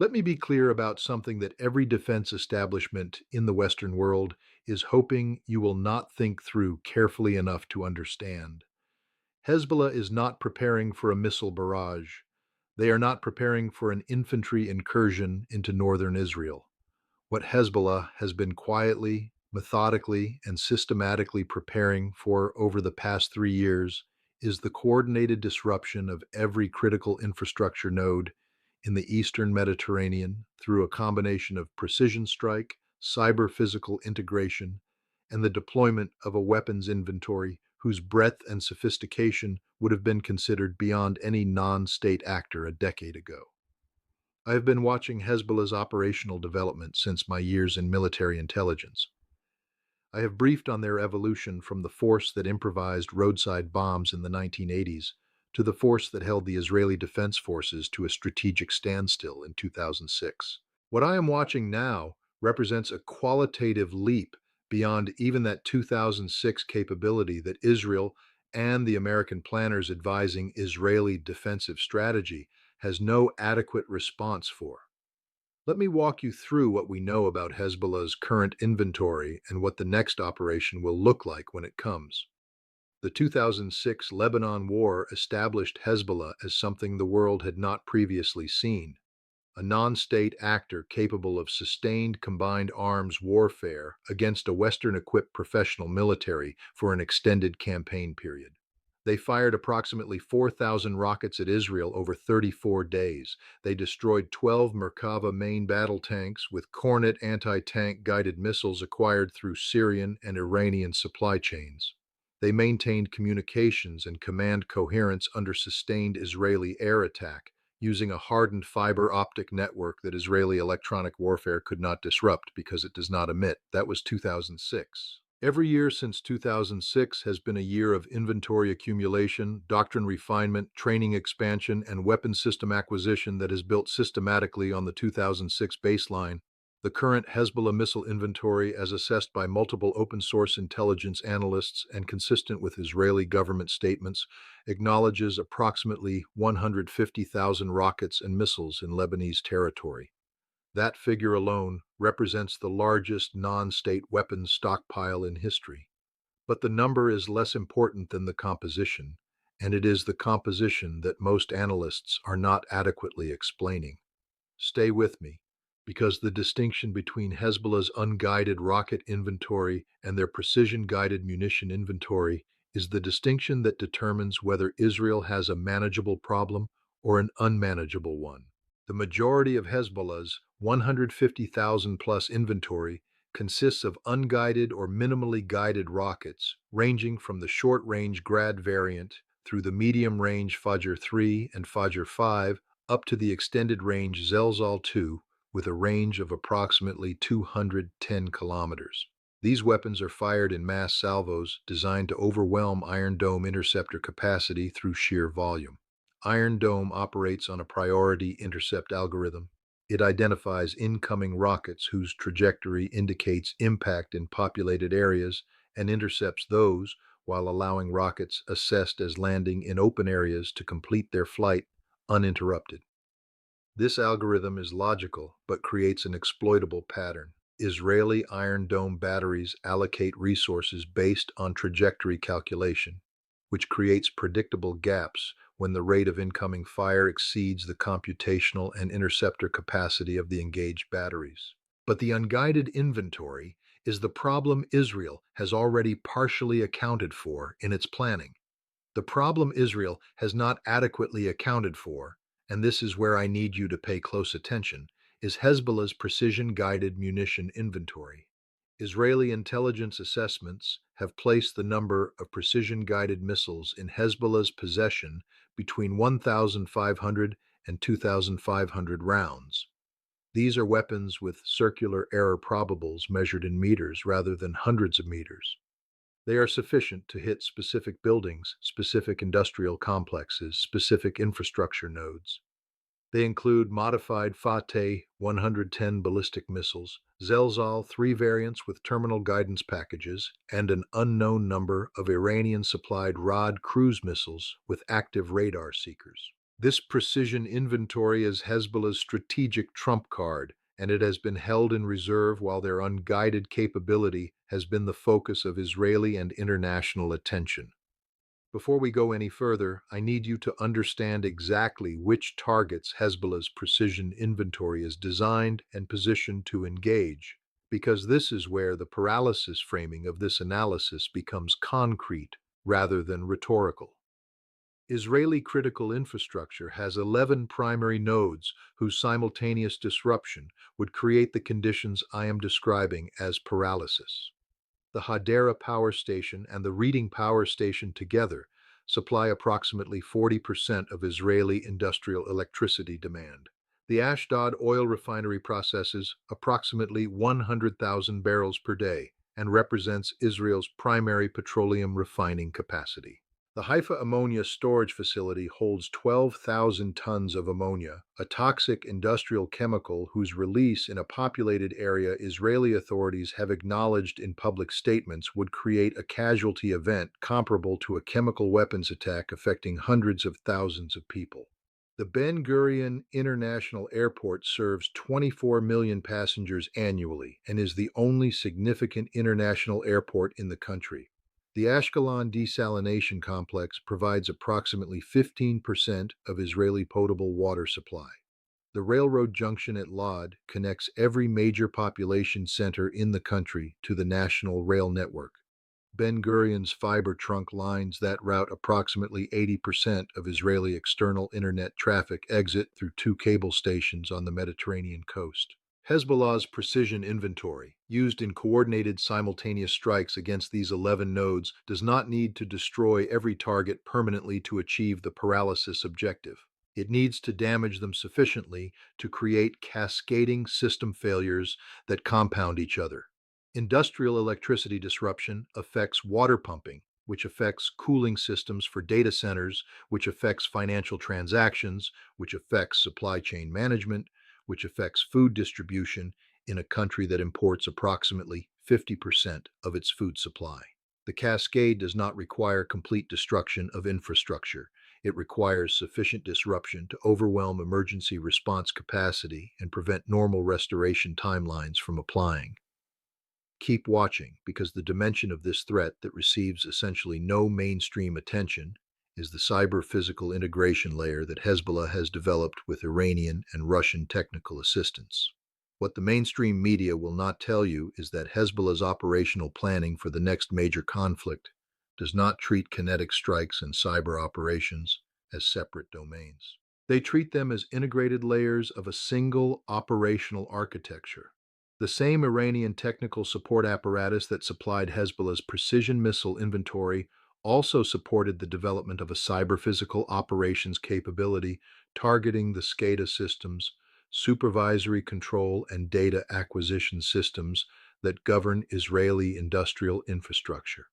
Let me be clear about something that every defense establishment in the Western world is hoping you will not think through carefully enough to understand. Hezbollah is not preparing for a missile barrage. They are not preparing for an infantry incursion into northern Israel. What Hezbollah has been quietly, methodically, and systematically preparing for over the past 3 years is the coordinated disruption of every critical infrastructure node in the eastern Mediterranean through a combination of precision strike, cyber physical integration, and the deployment of a weapons inventory whose breadth and sophistication would have been considered beyond any non state actor a decade ago. I have been watching Hezbollah's operational development since my years in military intelligence. I have briefed on their evolution from the force that improvised roadside bombs in the 1980s to the force that held the Israeli Defense Forces to a strategic standstill in 2006. What I am watching now represents a qualitative leap beyond even that 2006 capability that Israel and the American planners advising Israeli defensive strategy has no adequate response for. Let me walk you through what we know about Hezbollah's current inventory and what the next operation will look like when it comes. The 2006 Lebanon War established Hezbollah as something the world had not previously seen, a non-state actor capable of sustained combined arms warfare against a Western-equipped professional military for an extended campaign period. They fired approximately 4,000 rockets at Israel over 34 days. They destroyed 12 Merkava main battle tanks with Kornet anti-tank guided missiles acquired through Syrian and Iranian supply chains. They maintained communications and command coherence under sustained Israeli air attack, using a hardened fiber optic network that Israeli electronic warfare could not disrupt because it does not emit. That was 2006. Every year since 2006 has been a year of inventory accumulation, doctrine refinement, training expansion, and weapon system acquisition that is built systematically on the 2006 baseline. The current Hezbollah missile inventory, as assessed by multiple open-source intelligence analysts and consistent with Israeli government statements, acknowledges approximately 150,000 rockets and missiles in Lebanese territory. That figure alone represents the largest non-state weapons stockpile in history. But the number is less important than the composition, and it is the composition that most analysts are not adequately explaining. Stay with me, because the distinction between Hezbollah's unguided rocket inventory and their precision-guided munition inventory is the distinction that determines whether Israel has a manageable problem or an unmanageable one. The majority of Hezbollah's 150,000 plus inventory consists of unguided or minimally guided rockets, ranging from the short-range Grad variant through the medium-range Fajr 3 and Fajr 5 up to the extended-range Zelzal 2 with a range of approximately 210 kilometers. These weapons are fired in mass salvos designed to overwhelm Iron Dome interceptor capacity through sheer volume. Iron Dome operates on a priority intercept algorithm. It identifies incoming rockets whose trajectory indicates impact in populated areas and intercepts those while allowing rockets assessed as landing in open areas to complete their flight uninterrupted. This algorithm is logical but creates an exploitable pattern. Israeli Iron Dome batteries allocate resources based on trajectory calculation, which creates predictable gaps when the rate of incoming fire exceeds the computational and interceptor capacity of the engaged batteries. But the unguided inventory is the problem Israel has already partially accounted for in its planning. The problem Israel has not adequately accounted for, and this is where I need you to pay close attention, is Hezbollah's precision-guided munition inventory. Israeli intelligence assessments have placed the number of precision-guided missiles in Hezbollah's possession between 1,500 and 2,500 rounds. These are weapons with circular error probables measured in meters rather than hundreds of meters. They are sufficient to hit specific buildings, specific industrial complexes, specific infrastructure nodes. They include modified Fateh 110 ballistic missiles, Zelzal 3 variants with terminal guidance packages, and an unknown number of Iranian-supplied Rod cruise missiles with active radar seekers. This precision inventory is Hezbollah's strategic trump card, and it has been held in reserve while their unguided capability has been the focus of Israeli and international attention. Before we go any further, I need you to understand exactly which targets Hezbollah's precision inventory is designed and positioned to engage, because this is where the paralysis framing of this analysis becomes concrete rather than rhetorical. Israeli critical infrastructure has 11 primary nodes whose simultaneous disruption would create the conditions I am describing as paralysis. The Hadera power station and the Reading power station together supply approximately 40% of Israeli industrial electricity demand. The Ashdod oil refinery processes approximately 100,000 barrels per day and represents Israel's primary petroleum refining capacity. The Haifa ammonia storage facility holds 12,000 tons of ammonia, a toxic industrial chemical whose release in a populated area Israeli authorities have acknowledged in public statements would create a casualty event comparable to a chemical weapons attack affecting hundreds of thousands of people. The Ben Gurion International Airport serves 24 million passengers annually and is the only significant international airport in the country. The Ashkelon desalination complex provides approximately 15% of Israeli potable water supply. The railroad junction at Lod connects every major population center in the country to the national rail network. Ben Gurion's fiber trunk lines that route approximately 80% of Israeli external internet traffic exit through two cable stations on the Mediterranean coast. Hezbollah's precision inventory, used in coordinated simultaneous strikes against these 11 nodes, does not need to destroy every target permanently to achieve the paralysis objective. It needs to damage them sufficiently to create cascading system failures that compound each other. Industrial electricity disruption affects water pumping, which affects cooling systems for data centers, which affects financial transactions, which affects supply chain management, which affects food distribution in a country that imports approximately 50% of its food supply. The cascade does not require complete destruction of infrastructure. It requires sufficient disruption to overwhelm emergency response capacity and prevent normal restoration timelines from applying. Keep watching, because the dimension of this threat that receives essentially no mainstream attention is the cyber-physical integration layer that Hezbollah has developed with Iranian and Russian technical assistance. What the mainstream media will not tell you is that Hezbollah's operational planning for the next major conflict does not treat kinetic strikes and cyber operations as separate domains. They treat them as integrated layers of a single operational architecture. The same Iranian technical support apparatus that supplied Hezbollah's precision missile inventory also supported the development of a cyber-physical operations capability targeting the SCADA systems, supervisory control and data acquisition systems that govern Israeli industrial infrastructure.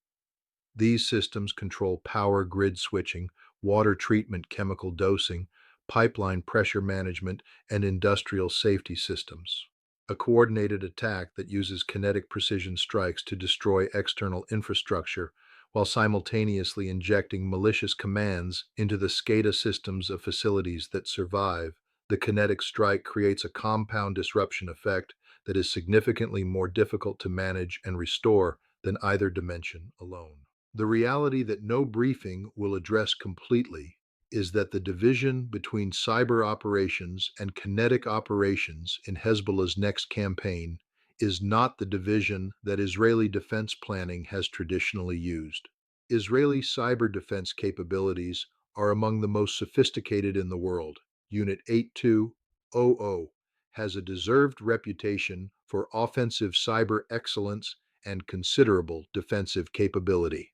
These systems control power grid switching, water treatment chemical dosing, pipeline pressure management, and industrial safety systems. A coordinated attack that uses kinetic precision strikes to destroy external infrastructure while simultaneously injecting malicious commands into the SCADA systems of facilities that survive. The kinetic strike creates a compound disruption effect that is significantly more difficult to manage and restore than either dimension alone. The reality that no briefing will address completely is that the division between cyber operations and kinetic operations in Hezbollah's next campaign is not the division that Israeli defense planning has traditionally used. Israeli cyber defense capabilities are among the most sophisticated in the world. Unit 8200 has a deserved reputation for offensive cyber excellence and considerable defensive capability.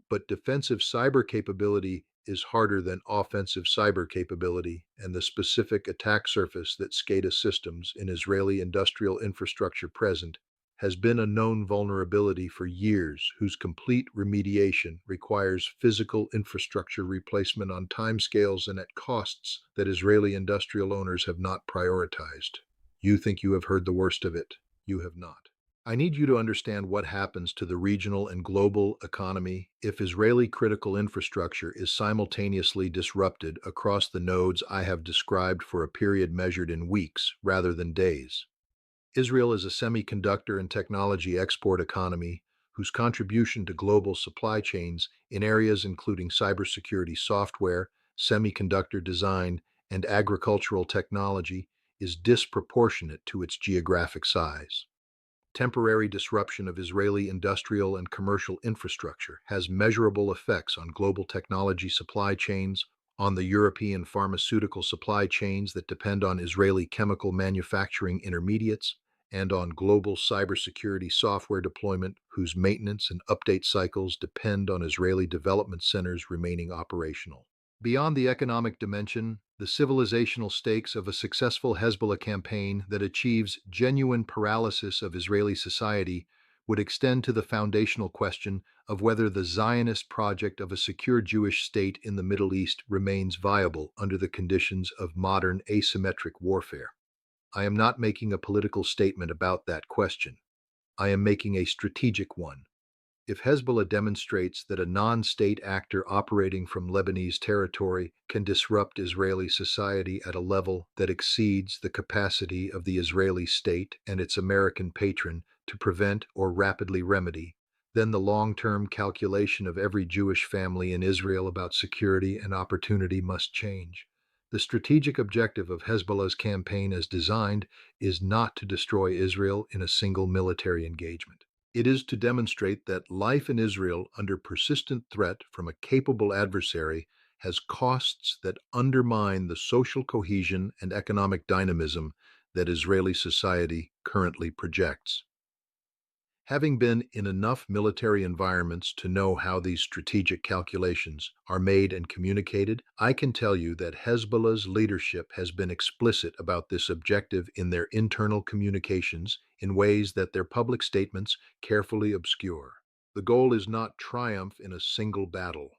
But defensive cyber capability is harder than offensive cyber capability, and the specific attack surface that SCADA systems in Israeli industrial infrastructure present has been a known vulnerability for years, whose complete remediation requires physical infrastructure replacement on timescales and at costs that Israeli industrial owners have not prioritized. You think you have heard the worst of it. You have not. I need you to understand what happens to the regional and global economy if Israeli critical infrastructure is simultaneously disrupted across the nodes I have described for a period measured in weeks rather than days. Israel is a semiconductor and technology export economy whose contribution to global supply chains in areas including cybersecurity software, semiconductor design, and agricultural technology is disproportionate to its geographic size. Temporary disruption of Israeli industrial and commercial infrastructure has measurable effects on global technology supply chains, on the European pharmaceutical supply chains that depend on Israeli chemical manufacturing intermediates, and on global cybersecurity software deployment whose maintenance and update cycles depend on Israeli development centers remaining operational. Beyond the economic dimension, the civilizational stakes of a successful Hezbollah campaign that achieves genuine paralysis of Israeli society would extend to the foundational question of whether the Zionist project of a secure Jewish state in the Middle East remains viable under the conditions of modern asymmetric warfare. I am not making a political statement about that question. I am making a strategic one. If Hezbollah demonstrates that a non-state actor operating from Lebanese territory can disrupt Israeli society at a level that exceeds the capacity of the Israeli state and its American patron to prevent or rapidly remedy, then the long-term calculation of every Jewish family in Israel about security and opportunity must change. The strategic objective of Hezbollah's campaign as designed is not to destroy Israel in a single military engagement. It is to demonstrate that life in Israel under persistent threat from a capable adversary has costs that undermine the social cohesion and economic dynamism that Israeli society currently projects. Having been in enough military environments to know how these strategic calculations are made and communicated, I can tell you that Hezbollah's leadership has been explicit about this objective in their internal communications in ways that their public statements carefully obscure. The goal is not triumph in a single battle.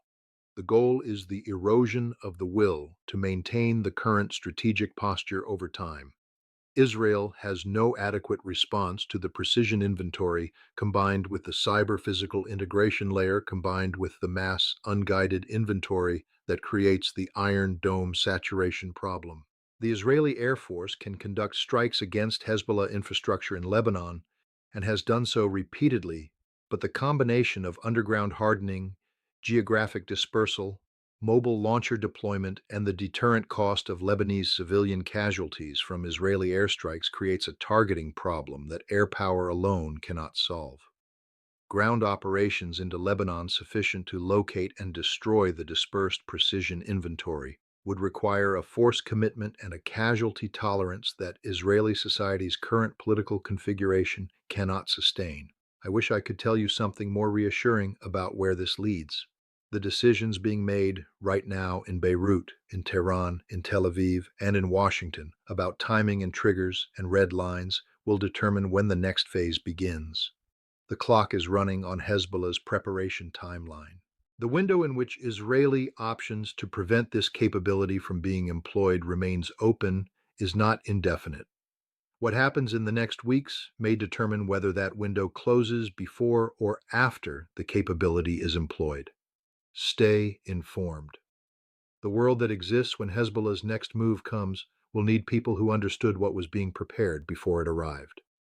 The goal is the erosion of the will to maintain the current strategic posture over time. Israel has no adequate response to the precision inventory combined with the cyber-physical integration layer combined with the mass unguided inventory that creates the Iron Dome saturation problem. The Israeli Air Force can conduct strikes against Hezbollah infrastructure in Lebanon and has done so repeatedly, but the combination of underground hardening, geographic dispersal, mobile launcher deployment, and the deterrent cost of Lebanese civilian casualties from Israeli airstrikes creates a targeting problem that air power alone cannot solve. Ground operations into Lebanon sufficient to locate and destroy the dispersed precision inventory would require a force commitment and a casualty tolerance that Israeli society's current political configuration cannot sustain. I wish I could tell you something more reassuring about where this leads. The decisions being made right now in Beirut, in Tehran, in Tel Aviv, and in Washington about timing and triggers and red lines will determine when the next phase begins. The clock is running on Hezbollah's preparation timeline. The window in which Israeli options to prevent this capability from being employed remains open is not indefinite. What happens in the next weeks may determine whether that window closes before or after the capability is employed. Stay informed. The world that exists when Hezbollah's next move comes will need people who understood what was being prepared before it arrived.